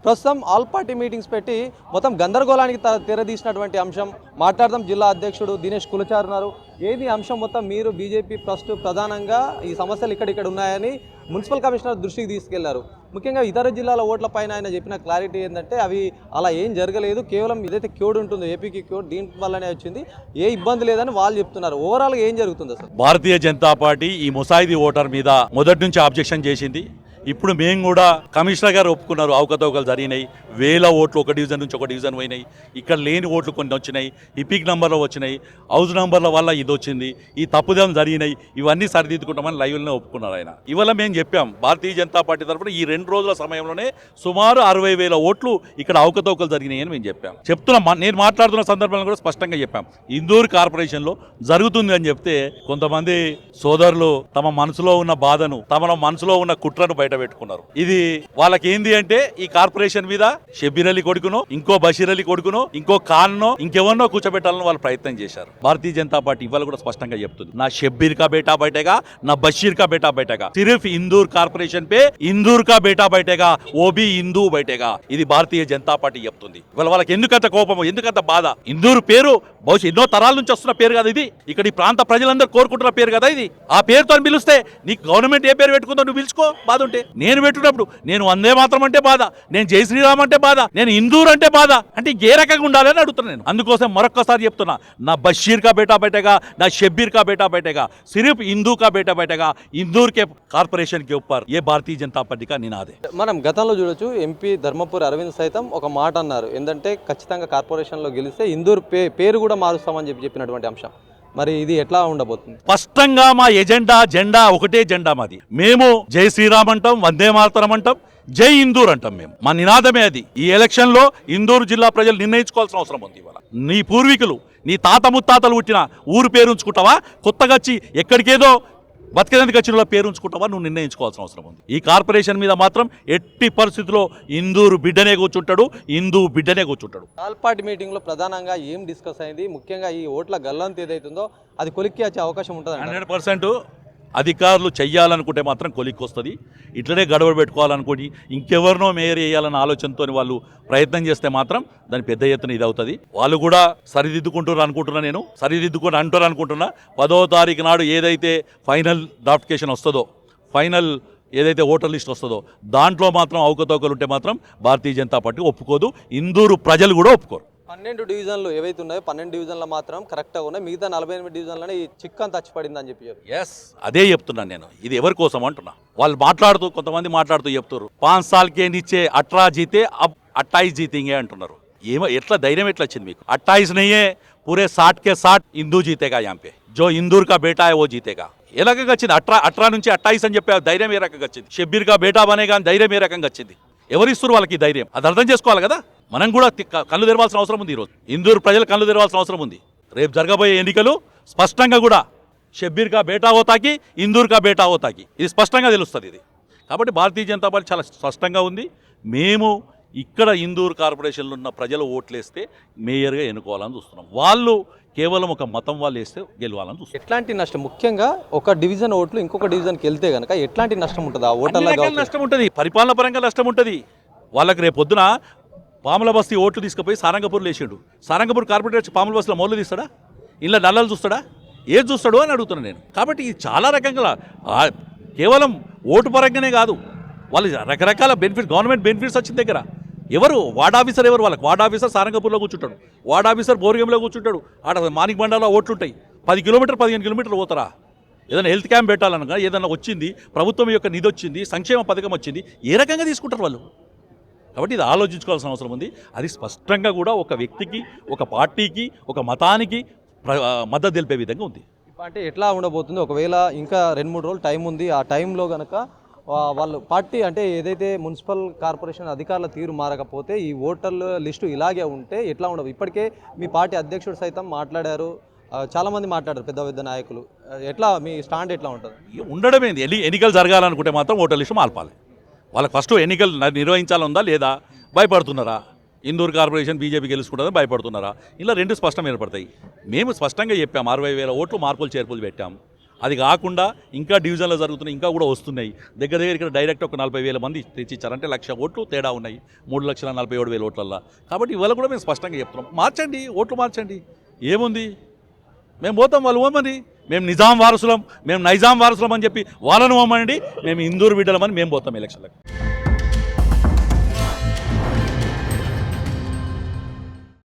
ప్రస్తుతం all party meetings పెట్టి మొత్తం గందరగోళానికి తెరదీసినటువంటి అంశం మాట్లాడదాం. జిల్లా అధ్యక్షుడు దినేష్ కులచార్ ఉన్నారు. ఏది అంశం మొత్తం మీరు బీజేపీ ప్రధానంగా ఈ సమస్యలు ఇక్కడిక్కడ ఉన్నాయని మున్సిపల్ కమిషనర్ దృష్టికి తీసుకెళ్లారు. ముఖ్యంగా ఇతర జిల్లాల ఓట్లపైన ఆయన చెప్పిన క్లారిటీ ఏంటంటే అవి అలా ఏం జరగలేదు, కేవలం ఏదైతే క్యూడ్ ఉంటుందో ఏపీకి క్యూడ్ దీని వల్లనే వచ్చింది, ఏ ఇబ్బంది లేదని వాళ్ళు చెప్తున్నారు. ఓవరాల్గా ఏం జరుగుతుంది అసలు? భారతీయ జనతా పార్టీ ఈ ముసాయిదీ ఓటర్ మీద మొదటి నుంచి ఆబ్జెక్షన్ చేసింది. ఇప్పుడు మేము కూడా కమిషనర్ గారు ఒప్పుకున్నారు, అవకతవకలు జరిగినాయి, వేల ఓట్లు ఒక డివిజన్ నుంచి ఒక డివిజన్ పోయినాయి, ఇక్కడ లేని ఓట్లు కొన్ని వచ్చినాయి, ఇపిక్ నంబర్లో వచ్చినాయి, హౌస్ నంబర్ల వల్ల ఇది వచ్చింది, ఈ తప్పుదం జరిగినాయి, ఇవన్నీ సరిదిద్దుకుంటామని లైవ్లోనే ఒప్పుకున్నారు ఆయన. ఇవాళ మేము చెప్పాం భారతీయ జనతా పార్టీ తరఫున ఈ 2 రోజుల సమయంలోనే సుమారు 60,000 ఓట్లు ఇక్కడ అవకతవకలు జరిగినాయి అని మేము చెప్పాం. నేను మాట్లాడుతున్న సందర్భంలో కూడా స్పష్టంగా చెప్పాం, ఇందూరు కార్పొరేషన్లో జరుగుతుంది అని చెప్తే కొంతమంది సోదరులు తమ మనసులో ఉన్న బాధను, తమ మనసులో ఉన్న కుట్రను బయట పెట్టుకున్నారు. ఇది వాళ్ళకి ఏంది అంటే ఈ కార్పొరేషన్ మీద షబ్బీర్ అలీ కొడుకునో, ఇంకో బషీర్ అలీ కొడుకునో, ఇంకో ఖాన్నో, ఇంకెవరినో కూర్చోబెట్టాలని వాళ్ళు ప్రయత్నం చేశారు. భారతీయ జనతా పార్టీ ఇవాళ కూడా స్పష్టంగా చెప్తుంది, నా షబ్బీర్ కా బేటా బయటేగా, నా బషీర్ కా బేటా బయటేగా, సిర్ఫ్ ఇందూర్ కార్పొరేషన్ పే ఇందూర్ కా బేటా బయటేగా, ఓ బి హిందూ బయటేగా. ఇది భారతీయ జనతా పార్టీ చెప్తుంది. ఇవాళ వాళ్ళకి ఎందుకంత కోపము, ఎందుకంత బాధ? ఇందూరు పేరు బహుశా ఎన్నో తరాల నుంచి వస్తున్న పేరు కదా ఇది, ఇక్కడ ఈ ప్రాంత ప్రజలందరూ కోరుకుంటున్న పేరు కదా ఇది. ఆ పేరుతో పిలిస్తే నీకు గవర్నమెంట్ ఏ పేరు పెట్టుకుందో నువ్వు పిలుచుకో, బాధ ఉంటే. నేను పెట్టుకున్నప్పుడు నేను వందే మాత్రం అంటే బాధ, నేను జై శ్రీరామ్ అంటే బాధ, నేను ఇందూర్ అంటే బాధ, అంటే ఏ రకంగా ఉండాలని అడుగుతున్నాను నేను. అందుకోసం మరొక్కసారి చెప్తున్నా, నా బషీర్ కా బేటా బయటేగా, నా షబ్బీర్ కా బేటా బయటేగా, సిర్ఫ్ హిందూ కా బేటా బయటేగా, ఇందూర్ కే కార్పొరేషన్ కే ऊपर ఏ భారతీయ జనతా పార్టీ కా నినాదే. మనం గతంలో చూడొచ్చు, ఎంపీ ధర్మపురి అరవింద్ సైతం ఒక మాట అన్నారు, ఏంటంటే ఖచ్చితంగా కార్పొరేషన్లో గెలిస్తే ఇందూర్ పేరు కూడా మారుస్తామని చెప్పినటువంటి అంశం. మరి ఇది ఎట్లా ఉండబోతుంది? స్పష్టంగా మా జెండా ఒకటే జెండా మాది. మేము జై శ్రీరామ్ అంటాం, వందే మాతరం అంటాం, జై ఇందూర్ అంటాం. మేము మా నినాదమే అది. ఈ ఎలక్షన్ లో ఇందూరు జిల్లా ప్రజలు నిర్ణయించుకోవాల్సిన అవసరం ఉంది. ఇవాళ నీ పూర్వీకులు, నీ తాత ముత్తాతలు పుట్టిన ఊరు పేరు ఉంచుకుంటావా, కొత్తగా వచ్చి ఎక్కడికేదో బతికేదానికి వచ్చిన పేరు ఉంచుకుంటావా, నువ్వు నిర్ణయించుకోవాల్సిన అవసరం ఉంది. ఈ కార్పొరేషన్ మీద మాత్రం ఎట్టి పరిస్థితుల్లో ఇందూరు బిడ్డనే కూర్చుంటాడు, హిందూ బిడ్డనే కూర్చుంటాడు. ఆల్ పార్టీ మీటింగ్ లో ప్రధానంగా ఏం డిస్కస్ అయింది? ముఖ్యంగా ఈ ఓట్ల గల్లంత ఏదైతుందో అది కొలిక్కి వచ్చే అవకాశం ఉంటుంది. 100% అధికారులు చెయ్యాలనుకుంటే మాత్రం కొలిక్కి వస్తుంది. ఇట్లనే గడవడ పెట్టుకోవాలనుకోని ఇంకెవరినో మేయర్ వేయాలన్న ఆలోచనతో వాళ్ళు ప్రయత్నం చేస్తే మాత్రం దాని పెద్ద ఎత్తున ఇది అవుతుంది. వాళ్ళు కూడా సరిదిద్దుకుంటారు అనుకుంటున్నా, నేను సరిదిద్దుకొని అంటారు అనుకుంటున్నా. 10వ తారీఖు నాడు ఏదైతే ఫైనల్ డ్రాఫ్టికేషన్ వస్తుందో, ఫైనల్ ఏదైతే ఓటర్ లిస్ట్ వస్తుందో దాంట్లో మాత్రం అవకతవకలు ఉంటే మాత్రం భారతీయ జనతా పార్టీ ఒప్పుకోదు, ఇందూరు ప్రజలు కూడా ఒప్పుకోరు. 12 డివిజన్లు ఏవైతే ఉన్నాయో 12 డివిజన్లు మాత్రం కరెక్ట్గా ఉన్నాయి, మిగతా 48 డివిజన్లని ఈ చిక్కని తచ్చిపడింది అని చెప్పి. ఎస్, అదే చెప్తున్నాను నేను. ఇది ఎవరి కోసం అంటున్నా. వాళ్ళు కొంతమంది మాట్లాడుతూ చెప్తారు 5 సార్కే నిచ్చే 18 జీతే అబ్ 28 జీతేంగే అంటున్నారు. ఎట్లా ధైర్యం ఎట్లా వచ్చింది మీకు? 28 నయ్యే, పూరే 60 के 60 హిందూ జీతేగా. యాంపే జో ఇందూర్ కా బేటా ఓ జీతేగా. ఏ రకంగా వచ్చింది? 18 నుంచి 28 అని చెప్పే ధైర్యం ఏ రకంగా వచ్చింది? షబ్బీర్ కా బేటా బనేగా అని ధైర్యం ఏ రకంగా వచ్చింది? ఎవరిస్తారు వాళ్ళకి ధైర్యం? అది అర్థం చేసుకోవాలి కదా. మనం కూడా కళ్ళు తెరవాల్సిన అవసరం ఉంది. ఈరోజు ఇందూరు ప్రజలు కళ్ళు తెరవాల్సిన అవసరం ఉంది. రేపు జరగబోయే ఎన్నికలు స్పష్టంగా కూడా షబ్బీర్ కా బేటా హోతాకి, ఇందూర్ కా బేటా హోతాకి, ఇది స్పష్టంగా తెలుస్తుంది. ఇది కాబట్టి భారతీయ జనతా పార్టీ చాలా స్పష్టంగా ఉంది. మేము ఇక్కడ ఇందూరు కార్పొరేషన్లో ఉన్న ప్రజలు ఓట్లేస్తే మేయర్గా ఎన్నుకోవాలని చూస్తున్నాం. వాళ్ళు కేవలం ఒక మతం వాళ్ళు వేస్తే గెలవాలని చూస్తారు. ఎట్లాంటి నష్టం? ముఖ్యంగా ఒక డివిజన్ ఓట్లు ఇంకొక డివిజన్కి వెళ్తే కనుక ఎట్లాంటి నష్టం ఉంటుంది? ఆ ఓటర్ల నష్టం ఉంటుంది, పరిపాలన పరంగా నష్టం ఉంటుంది. వాళ్ళకి రేపు పొద్దున పాముల బస్తీ ఓట్లు తీసుకుపోయి సారంగపూర్లో వేసాడు. సారంగపూర్ కార్పొరేటర్ పాముల బస్సులో మొదలు తీస్తాడా? ఇలా నల్లలు చూస్తాడా? ఏది చూస్తాడు అని అడుగుతున్నాను నేను. కాబట్టి ఇది చాలా రకంగా కేవలం ఓటు పరంగానే కాదు, వాళ్ళు రకరకాల గవర్నమెంట్ బెనిఫిట్స్ వచ్చిన దగ్గర ఎవరు వార్డ్ ఆఫీసర్, ఎవరు వాళ్ళకి వార్డ్ ఆఫీసర్ సారంగపూర్లో కూర్చుంటాడు, వార్డ్ ఆఫీసర్ బోర్గంలో కూర్చుంటాడు, ఆడ మానిక్ బండాలో ఓట్లు ఉంటాయి. 10 కిలోమీటర్ 15 కిలోమీటర్లు పోతారా? ఏదైనా హెల్త్ క్యాంప్ పెట్టాలనగా, ఏదైనా వచ్చింది, ప్రభుత్వం యొక్క నిధి వచ్చింది, సంక్షేమ పథకం వచ్చింది, ఏ రకంగా తీసుకుంటారు వాళ్ళు? కాబట్టి ఇది ఆలోచించుకోవాల్సిన అవసరం ఉంది. అది స్పష్టంగా కూడా ఒక వ్యక్తికి, ఒక పార్టీకి, ఒక మతానికి మద్దతు తెలిపే విధంగా ఉంది. అంటే ఎట్లా ఉండబోతుంది? ఒకవేళ ఇంకా 2-3 రోజులు టైం ఉంది, ఆ టైంలో కనుక వాళ్ళు పార్టీ అంటే ఏదైతే మున్సిపల్ కార్పొరేషన్ అధికారుల తీరు మారకపోతే ఈ ఓటర్ల లిస్టు ఇలాగే ఉంటే ఎట్లా ఉండవు? ఇప్పటికే మీ పార్టీ అధ్యక్షుడు సైతం మాట్లాడారు, చాలామంది మాట్లాడారు, పెద్ద పెద్ద నాయకులు. ఎట్లా మీ స్టాండ్ ఎట్లా ఉంటుంది? ఉండడమేంది, ఎన్నికలు జరగాలనుకుంటే మాత్రం ఓటర్ లిస్టు మాల్పాలి. వాళ్ళకి ఫస్ట్ ఎన్నికలు నిర్వహించాలందా లేదా? భయపడుతున్నారా? ఇందూరు కార్పొరేషన్ బీజేపీ గెలుచుకుంటుందని భయపడుతున్నారా? ఇలా 2 స్పష్టం ఏర్పడతాయి. మేము స్పష్టంగా చెప్పాం, 60,000 ఓట్లు మార్పులు చేర్పులు పెట్టాం. అది కాకుండా ఇంకా డివిజన్లో జరుగుతున్నాయి, ఇంకా కూడా వస్తున్నాయి. దగ్గర దగ్గర ఇక్కడ డైరెక్ట్ ఒక 40,000 మంది తెచ్చిచ్చారు. అంటే 1,00,000 ఓట్లు తేడా ఉన్నాయి 3,47,000 ఓట్లల్లో. కాబట్టి ఇవాళ కూడా మేము స్పష్టంగా చెప్తున్నాం, మార్చండి, ఓట్లు మార్చండి, ఏముంది, మేము పోతాం, వాళ్ళు పోమని. మేము నిజాం వారసులం, మేము నైజాం వారసులం అని చెప్పి వాళ్ళను పోమండి, మేము ఇందూరు బిడ్డలమని మేము పోతాం ఎలక్షన్లకు.